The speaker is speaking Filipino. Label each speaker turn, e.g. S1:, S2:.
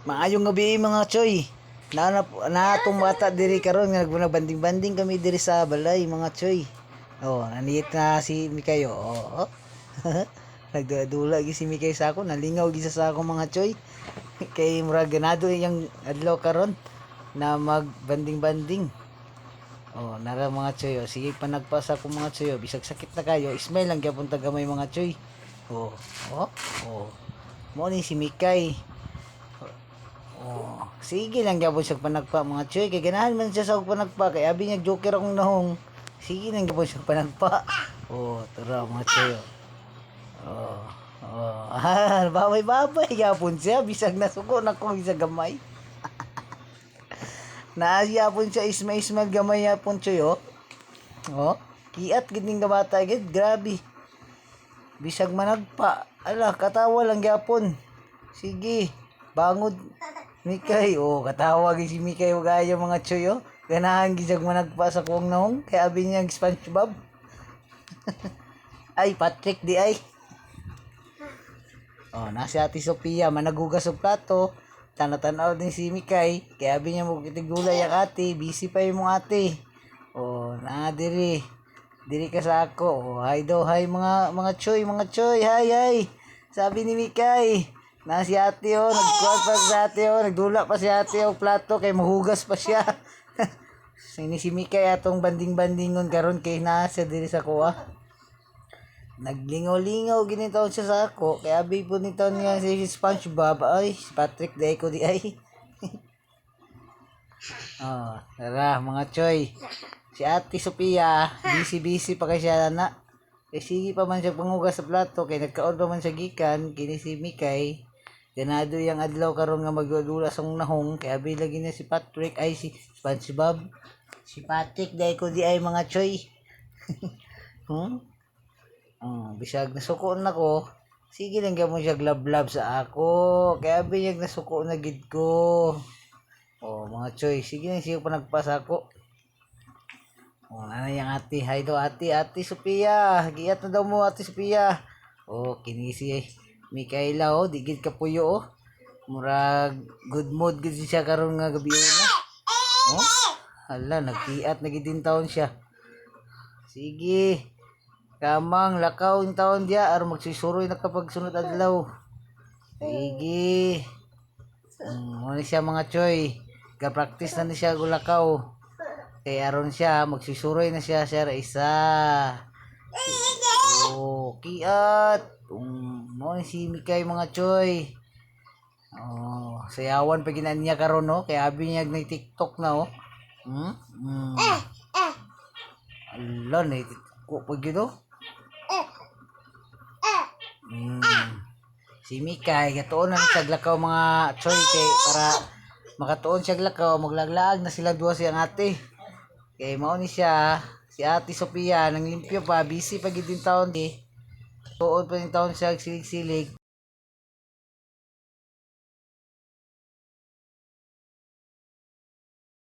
S1: Maayong gabi mga choy. Na atong bata diri karon nga nagbanding-banding kami diri sa balay mga choy. Oh, naniyit na si Mikayo. Oh. Nagdadula gi si Mikay sa ako, nalingaw gi sa ako mga choy. Kay murag ganado yang adlaw karon na magbanding-banding. Oh, nara mga choy. Oh, sige pa nagpasa ko mga choy. Oh, bisag sakit na kayo, ismail lang gyapon tagamay mga choy. Oh, oh, oh. Mo ni si Mikay. Oh, sige lang gyapon siya panagpa mga choy kay ganahan man siya sa panagpa kay abi niya joker akong nahong. Sige lang gyapon siya panagpa. Oh, tara mga choy. Oh. Oh, babay gyapon siya bisag nasuko na ko sa gamay. Naayapon siya ismail gamay yapon choy oh. Oh, kiat gid ning bata gid, grabe. Bisag managpa, ala katawa lang gyapon. Sige, bangod Mikay, oh, katawa gi si Mikay o gaya mga choy, oh. Ganahan gisag managpa sa kuwang nahong, kay abi niya SpongeBob. Ay, Patrick di ay. Oh, nasi Ate Sophia, managugas og plato. Tanatanaw din si Mikay, kay abi niya mo kitigulay ang ate, busy pa yung ate. Oh, na diri. Diri ka sa ako. Oh, hi daw, hi mga choy, hi. Sabi ni Mikay, na si ate oh, nagkuhat pa si ate oh, nagdula pa si ate oh, plato kay mahugas pa siya. Sini si Mikay atong banding-bandingon karon kay naa siya diri sa kuha. Naglingaw-lingaw ginitaon siya sa ako, kay abi po nito niya si SpongeBob, ay si Patrick day ko di ay. Oh, tara mga choy. Si Ate Sophia, busy pa kay siya na. Eh sige pa man siya pangugas sa plato kay nagkaon pa man siya gikan kini si Mikay. Ganado yang adlaw karon nga magdudula sa nahong kay abi lagi na si Patrick ay si SpongeBob. Si Patrick dai ko di ay mga choy. Bisag nasuko na ko. Sige lang gyapon siya glab sa ako. Kay abi niya nasuko na gid ko. Oh, mga choy, sige lang siya pa nagpasa ko. Oh, ano yung ate? Hi daw ate Sophia. Giat na daw mo ate Sophia. Oh, kinisi Mikaela oh, digid ka puyo oh. Murag good mood gid siya karon nga gabi na. Oh, hala nagkiat na gid din taon siya. Sige. Kamang lakaw yung taon dia aron magsisuroy na kapag sunod adlaw. Sige. Ano siya mga choy. Ga-practice na siya gulakaw. Kay aron siya magsisuroy na siya isa. Oh, kiat. Mo si Mikay mga choy. Oh, sayawan pa ginan niya karon no, kay abi niya nag TikTok na oh. Allah na ko pag gito. Si Mikay gatuon na siya glakaw mga choy kay para makatuon siya glakaw maglaglaag na sila duha siyang ate. Kay mao ni siya si Ate Sophia nang limpyo pa busy pa gid din taon di. Tuod pa ni taon siya silig-silig